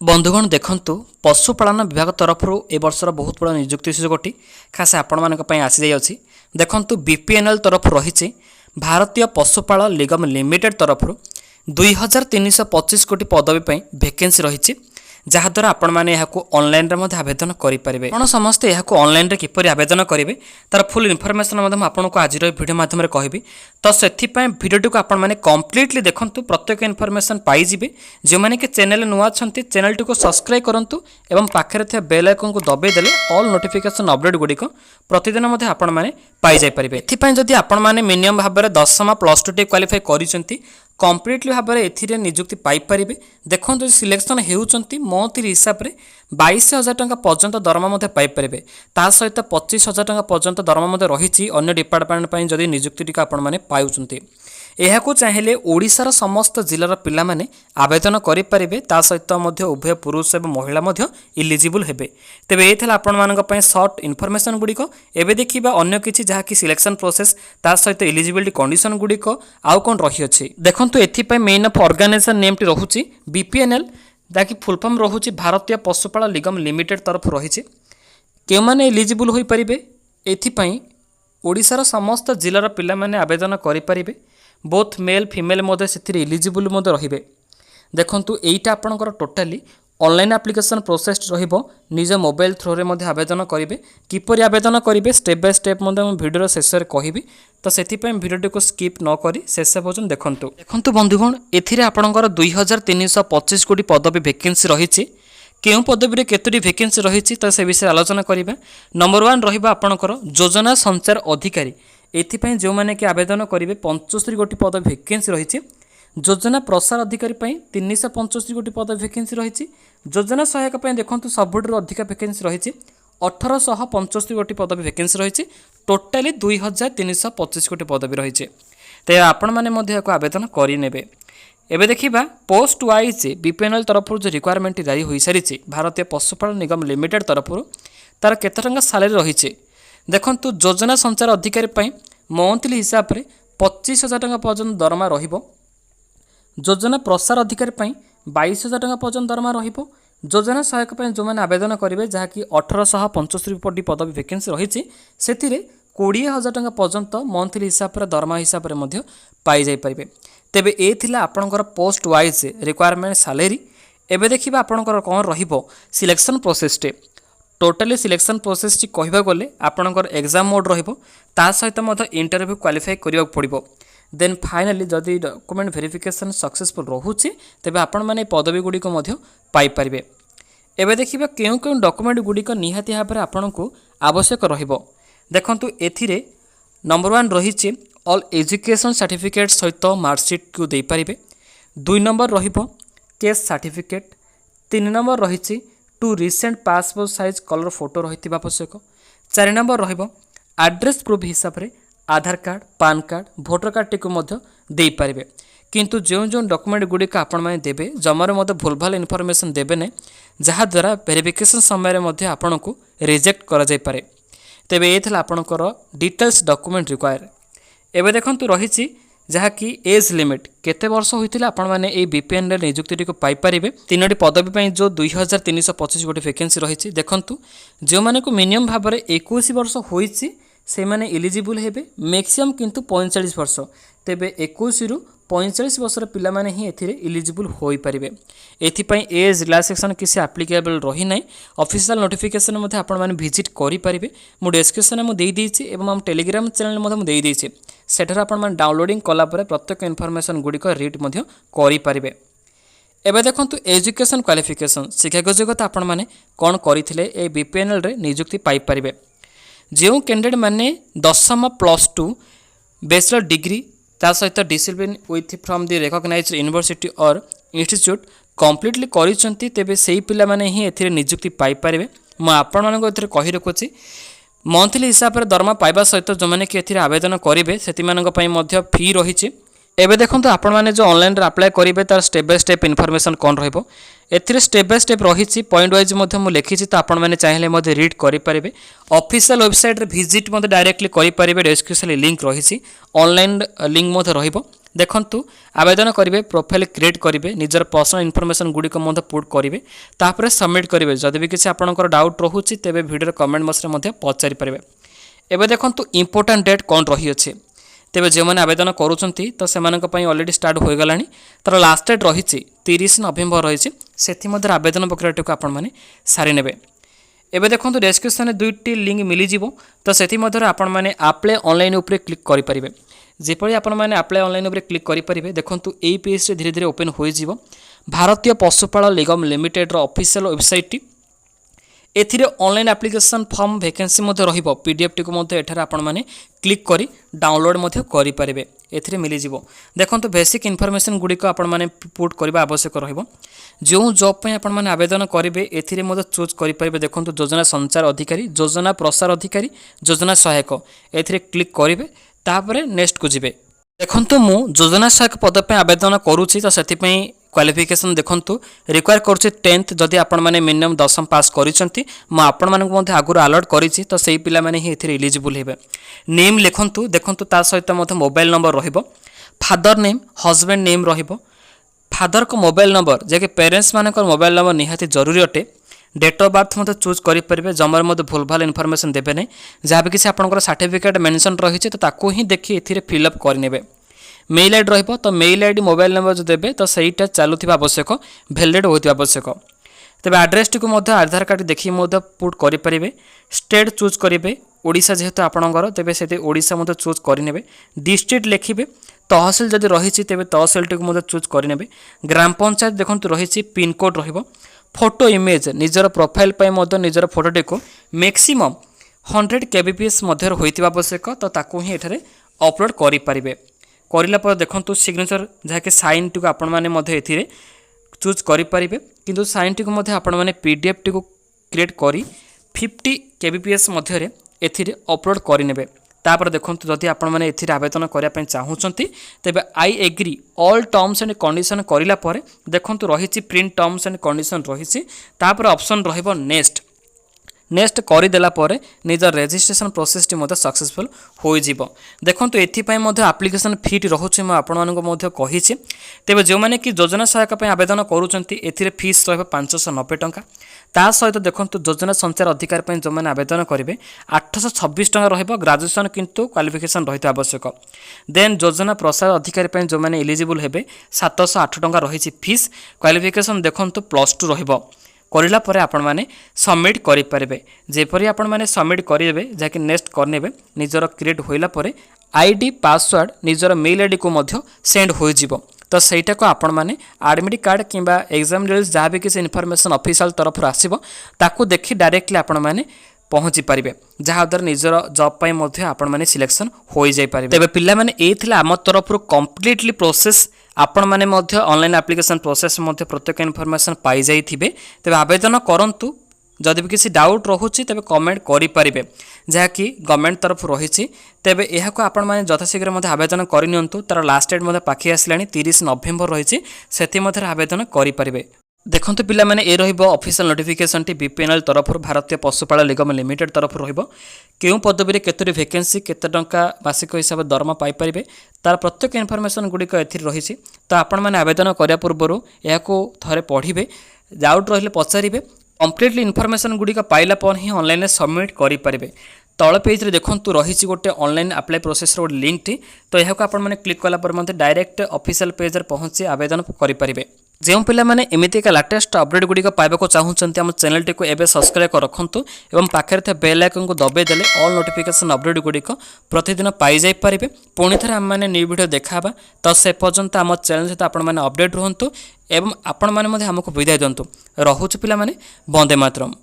बंधुगण देखंतु पशुपालन विभाग तरफ ए वर्षर बहुत बड़ा नियुक्ति सुजोगटी खास आपण आसी जाई अछि। देखंतु बीपीएनएल तरफ रही भारतीय पशुपालन निगम लिमिटेड तरफ 2325 कोटी पदवी वैकेंसी रही जहाद्वारा आपण मैंने ऑनलाइन आवेदन करेंगे। ଆପଣ ସମସ୍ତେ ଏହାକୁ ଅନଲାଇନରେ କିପରି ଆବେଦନ କରିବେ ତାର ଫୁଲ୍ ଇନଫର୍ମେସନ୍ ମଧ୍ୟ ମୁଁ ଆପଣଙ୍କୁ ଆଜିର ଭିଡ଼ିଓ ମାଧ୍ୟମରେ କହିବି। ତ ସେଥିପାଇଁ ଭିଡ଼ିଓଟିକୁ ଆପଣମାନେ କମ୍ପ୍ଲିଟଲି ଦେଖନ୍ତୁ, ପ୍ରତ୍ୟେକ ଇନଫର୍ମେସନ୍ ପାଇଯିବେ। ଯେଉଁମାନେ କି ଚ୍ୟାନେଲ ନୂଆ ଅଛନ୍ତି ଚ୍ୟାନେଲଟିକୁ ସବସ୍କ୍ରାଇବ୍ କରନ୍ତୁ ଏବଂ ପାଖରେ ଥିବା ବେଲ୍ ଆଇକନକୁ ଦବାଇ ଦେଲେ ଅଲ୍ ନୋଟିଫିକେସନ୍ ଅପଡେଟ୍ ଗୁଡ଼ିକ ପ୍ରତିଦିନ ମଧ୍ୟ ଆପଣମାନେ ପାଇଯାଇପାରିବେ। ଏଥିପାଇଁ ଯଦି ଆପଣମାନେ ମିନିମମ୍ ଭାବରେ 10ମ +2 ଟି କ୍ୱାଲିଫାଇ କରିଛନ୍ତି कम्प्लीटली भाव में ए निजुक्ति पाइपर। देखो जो सिलेक्शन होती मंथली हिसाब से 22,000 टंका पर्यंत दरमा पाइपर। ता सहित 25,000 टंका पर्यंत दरमा रही अन्य डिपार्टमेंट जदि निजुक्ति आपने पाउंट। यह चाहिए ओडिशार समस्त जिलार पिला माने आवेदन करेंगे। ता सहित उभय पुरुष और महिला इलिजिबल हेबे। तेबे ये था आपण सर्ट इनफर्मेशन गुड़िक। एवं देखा अन्य किसी जहाँकि सिलेक्शन प्रोसेस ता सहित इलिजिबिलिटी कंडीशन गुड़िक आउ कौन रही अच्छी देखो। एथपाई मेन ऑफ ऑर्गेनाइजेशन नेम टी रहुची बीपीएनएल जहाँकि फुल फॉर्म रहुची भारतीय पशुपालन निगम लिमिटेड तरफ रही। क्यों मैंने इलिजिबल हो पारे एथपाई ओडिशार समस्त जिलार पिला माने आवेदन करेंगे। बोथ मेल फीमेल से इलिजिबल रे। देखंतु एटा आपणकर टोटाली ऑनलाइन एप्लिकेशन प्रोसेस रहिबो। निज मोबाइल थ्रू रे आवेदन करेंगे। किपरि आवेदन करेंगे स्टेप बाय स्टेप वीडियो शेष में कहबी। तो से भिडियो को स्किप न करी शेष पर्यटन देखंतु। देखंतु बंधुगण एथिरे आपणकर 2325 कोटी पदवी वैकेंसी रही। केउं पदवी केतोटी वैकेंसी रही तो से विषय आलोचना करिबा। नंबर 1 रहिबा आपणकर योजना संचार अधिकारी। एथिपाई जो माने कि आवेदन करेंगे 75 कोटी पदवी वैकेंसी रही। योजना प्रसार अधिकारी 375 कोटी पदवी वैकेंसी रही। योजना सहायक देखो सबुठ अधिक वैकेंसी रही 1875 कोटी पदवी वैकेंसी रही। टोटाली 2325 कोटी पदवी रही। तो आपण मैंने आवेदन करेंगे। एवं देखा पोस्ट वाइज बीपीएनएल तरफ जो रिक्वायरमेंट जारी हो सारी भारतीय पशुपालन निगम लिमिटेड तरफ तार केते टंका सालारी रही। देखंतु योजना संचार अधिकारी मंथली हिसाब से 25,000 टंका पर्यंत दरमा रहिबो। योजना प्रसार अधिकारी 22,000 टंका पर्यंत दरमा रहिबो। योजना सहायक जो मैंने आवेदन करेंगे जहाँकि 1875 कोटी पदवी वैकेंसी रही। से 20,000 टंका पर्यंत मंथली हिसाब से दरमा हिसाब से पाई जाई परिबे। तेबे ए थिला आपणकर पोस्ट वाइज रिक्वायरमेंट सैलरी। एबे देखिबा आपणकर कोन रहिबो सिलेक्शन प्रोसेस टे। टोटाली सिलेक्शन प्रोसेस टी कहबा गले आपणकर एग्जाम मोड रहिबो। ता सहित इंटरव्यू क्वालिफाई करिया पड़िबो। देन फाइनली जदि डॉक्यूमेंट वेरिफिकेशन सक्सेसफुल रहुछि तेबे आपण माने पदवी गुडी को मध्य पाई परिबे। एबे देखिबा केउ केउ डॉक्यूमेंट गुडी को निहाती भाबे आपणको आवश्यक रहिबो। देखंतु एथिरे नंबर 1 रहिछि ऑल एजुकेशन सर्टिफिकेट सहित मार्कशीट को दे पारिबे। 2 नंबर रहिबो केस सर्टिफिकेट। 3 नंबर रहिछि two recent passport size colour photo रही आवश्यक। 4 नंबर रहिबो एड्रेस प्रूफ हिसाब रे Aadhaar card PAN card voter card टी दे पारिबे। किंतु जो जो डॉक्यूमेंट गुड़िक आपण मैंने देवे जमार भूल भाल इनफॉरमेशन देवे ना जहाद्वारा वेरिफिकेशन समय आपन को रिजेक्ट करा जाय पारे। तेबे ये था आपणकर डिटेल्स डॉक्यूमेंट रिक्वायर। एवं देखो रही जहाँकि एज लिमिट केते वर्ष होता आपण मैंने ये बीपीएनएल नियुक्ति को पाइपर। 3टी पदवी जो 2325 कोटी वैकेंसी रही। देखूँ जो मैंने को मिनिमम भाव में 21 वर्ष होइछि से माने इलिजिबल हेबे। मैक्सिमम किंतु 45 वर्ष। तेबे 21 रु 45 वर्षर पिला माने ही एथिरे इलिजिबल होई परिबे। एथिपाई एज रिलैक्सेशन किसी एप्लिकेबल रही ना। ऑफिशियल नोटिफिकेशन मध्ये आपण माने विजिट करि परिबे। मु डिस्क्रिप्शन में देई देछि एवं हम टेलीग्राम चैनल मध्ये मु देई देछि। सेठर आपण माने डाउनलोडिंग कला परे प्रत्येक इनफॉरमेशन गुडी को रीड मध्ये करि परिबे। एबे देखंतु एजुकेशन क्वालिफिकेशन शिक्षा योग्यता आपण माने कोन करिथिले ए बीपीएनएल रे नियुक्ति पाई परिबे। जो कैंडिडेट माने 10ମ +2 बैचलर डिग्री ता सहित discipline with from the recognised university और इंस्टीट्यूट कंप्लीटली करिसंती तेबे सेही पिला माने ही एथिरे नियुक्ति पाई परिबे। म आपण मानको एथिरे कहि रखुछि मंथली हिसाब से दरमा पाइबा सहित जो माने कि एथिरे आवेदन करिवे सेति मानक पई मध्य फी रहिछि। एबे देखंतु आपण माने जो ऑनलाइन रे अप्लाई करिवे तार स्टेप बाय स्टेप इनफॉरमेशन कोन रहइबो। एथिरे स्टेप बाय स्टेप रहिछि पॉइंट वाइज मध्य मु लिखिछि तो आपण माने चाहिले मध्य रीड करि परिबे। ऑफिशियल वेबसाइट रे विजिट मध्य डायरेक्टली करि परिबे। डिस्क्रिप्शन लिंक रहिछि ऑनलाइन लिंक मध्य रहिबो देखंतु आवेदन करेंगे प्रोफाइल क्रिएट करेंगे निजर पर्सनल इनफॉरमेशन गुड़िक पुट करेंगे तापर सबमिट करेंगे जदि भी किसी आपंकर डाउट रोचे तेज भिडियो कमेंट बॉक्स में पचारि पारे। एवं देखो इंपोर्टाट डेट कौन रही है तेज जो मैंने आवेदन करुँच तो से अलरेडी स्टार्ट हो गला तार लास्ट डेट रही 30 नवेम्बर रही से आवेदन प्रक्रिया को आपने सारी ने। एवं देखो डिस्क्रिप्शन में 2टी लिंक मिलଯିव तो से आपने आप्लाय ऑनलाइन उपरे क्लिक करेंगे जेपरी आपने आप्लाय ऑनलाइन उपरे क्लिक करेंगे। देखो यही पेज धीरे धीरे ओपन हो Bharatiya Pashupalan Nigam limited official website एथिरे ऑनलाइन एप्लिकेशन फॉर्म वैकेंसी रहिबो पीडीएफ टी को एठार आपण माने क्लिक करी डाउनलोड करि पारिबे एथिरे मिली जिवो। देखंतु बेसिक इनफॉरमेशन गुडी को आपण माने पुट करबा आवश्यक रहिबो जो जॉब पे आपण माने आवेदन करिवे एथिरे चूज करि पारिबे। देखंतु योजना संचार अधिकारी योजना प्रसार अधिकारी योजना सहायक एथिरे क्लिक करिवे तापरे नेक्स्ट को जिवे। देखंतु मु योजना सहायक पद पे आवेदन करूची तो सेति पई क्वालिफिकेशन देखंतु रिक्वायर करूची 10th जदि आपण माने मिनिमम 10th पास करिसंती म आपण मानक मध्ये आगुर अलर्ट करिछि तो सेही पिला माने ही एथिरे एलिजिबल हेबे। नेम लिखंतु देखंतु ता सहित मध्ये मोबाइल नंबर रहिबो फादर नेम हस्बैंड नेम रहिबो फादर को मोबाइल नंबर जे कि पेरेंट्स मानकर मोबाइल नंबर निहाती जरूरी अटे। डेट ऑफ बर्थ मत चूज करेंगे जमार मत भूल भाल इनफॉरमेशन देवे नहीं जहाँ भी किसी आपंकर सर्टिफिकेट मेंशन रही तो ही देखी ए फिलअप करने। मेल आईडी रहिबो तो मेल आईडी मोबाइल नंबर जो देवे तो सहीटा चलुवा आवश्यक भैलिड होता आवश्यक। तेज आड्रेस टी को आधार कार्ड देखिए पुट करेंगे। स्टेट चूज करेंगे ओडिशा जेहेतु आपणकर तेज से ओडिशा चूज करेंगे। डिस्ट्रिक्ट लिखिए तहसिल जदि रही तेज तहसिल टी को चूज करेंगे। ग्राम पंचायत देखो रही पिनकोड रहिबो। फोटो इमेज निजर प्रोफाइल निजर फोटोटी को मैक्सिमम 100 kbps मध्य होता आवश्यक तो ताकू ही एठारे अपलोड करें। करला पर देखो सिग्नेचर जहाँकि साइन टी को आपण मैंने चूज करेंगे किंतु साइन टी को आपण मैंने पीडीएफ टी को क्रिएट करी 50 kbps मध्य अपलोड करेंगे। तापर देखो जदि आपण मैंने आवेदन करने चाहूँगी तेज I agree all terms and condition करला पर देखो रही प्रिंट टर्म्स एंड कंडीशन रही ऑप्शन रहिबो नेक्स्ट नेक्स्ट करदेला निजर रेजिस्ट्रेशन प्रोसेस टी सक्सेसफुल हो जिवो। देखंतु एथिपाई एप्लिकेशन फीट रोचे मैं आपको कही तेज जो मैंने कि योजना सहायक आवेदन करुँच ए फीस रहा 590 टंका ता सहित देखो योजना संचार अधिकार जो मैंने आवेदन करेंगे 826 टंका रहिबो ग्रेजुएशन किंतु क्वालिफिकेशन रही आवश्यक। देन योजना प्रसार अधिकारी जो मैंने एलिजिबल हेबे 708 टंका रही फीस क्वालिफिकेशन देखो +2 रहिबो। करला परे आपण माने सबमिट करि पारिबे जेपरि आपण माने सबमिट करिवे जाके नेक्स्ट करनेबे निजर क्रिएट होइला परे आईडी पासवर्ड निजर मेल आईडी को मध्य सेंड हो जिवो तो सेटा को आपण माने एडमिट कार्ड किंबा एग्जाम रिजल्ट जहाँ भी किसी इनफॉरमेशन ऑफिशियल तरफ आसीबो ताकू देखि डायरेक्टली आपण माने पहुँची पारे जहाँद्वारा निजर जॉब पाई मध्य आपण माने सिलेक्शन हो जाई पारे। तेबे पिल्ला माने ए थिला आम तरफ कंप्लीटली प्रोसेस आपण माने मध्य ऑनलाइन एप्लिकेशन प्रोसेस मध्य प्रत्येक इनफॉरमेशन पाई जाई थिबे। तेबे आवेदन करंतु जदि भी किसी डाउट रोचे तेबे कमेंट करि पारिबे जहाँकि गवर्नमेंट तरफ रही तेबे एहाको आपण माने यथाशीघ्र मध्य आवेदन करिनियंतु तार लास्ट डेट मध्य पाखि आसलानी 30 नवेम्बर रही सेति मध्य आवेदन करि पारिबे। देखंतु पिला माने ए रहिबो ऑफिशियल नोटिफिकेशन टी बीपीएनएल तरफ भारतीय पशुपालन निगम लिमिटेड तरफ रहिबो केउ पदवी रे केतरी वैकेंसी केते टंका मासिक हिसाब दरमा पाई परिबे तार प्रत्येक इनफॉरमेशन गुडी को एथि रही तो आपण माने आवेदन करिया पूर्व याको थरे पढिबे डाउट रहिले पचारिबे कंप्लीटली इनफॉरमेशन गुडी को पाइला पर ही ऑनलाइन सबमिट करि परिबे। तल पेज रे देखंतु रही गोटे ऑनलाइन अप्लाई प्रोसेस रो लिंक टी तो यहाको आपण माने क्लिक कला पर मते डायरेक्ट ऑफिशियल पेज रे पहुंची आवेदन करि परिबे। जो पिला माने एमिति का लेटेस्ट अपडेट गुडी को पाइबा को चाहूचंती हम चैनल टी को एबे सब्सक्राइब कर रखंतु एवं पाखरे थे बेल आइकन को दबे देले ऑल नोटिफिकेशन अपडेट गुडी को प्रतिदिन पाई जाई परिबे। पुणी थरे हम माने न्यू वीडियो देखाबा तो से पर्यंत हम चैनल सहित आपण माने अपडेट रहंतु एवं आपण माने मध्ये हमको विदाय दंतु रहुच पिला माने वंदे मातरम।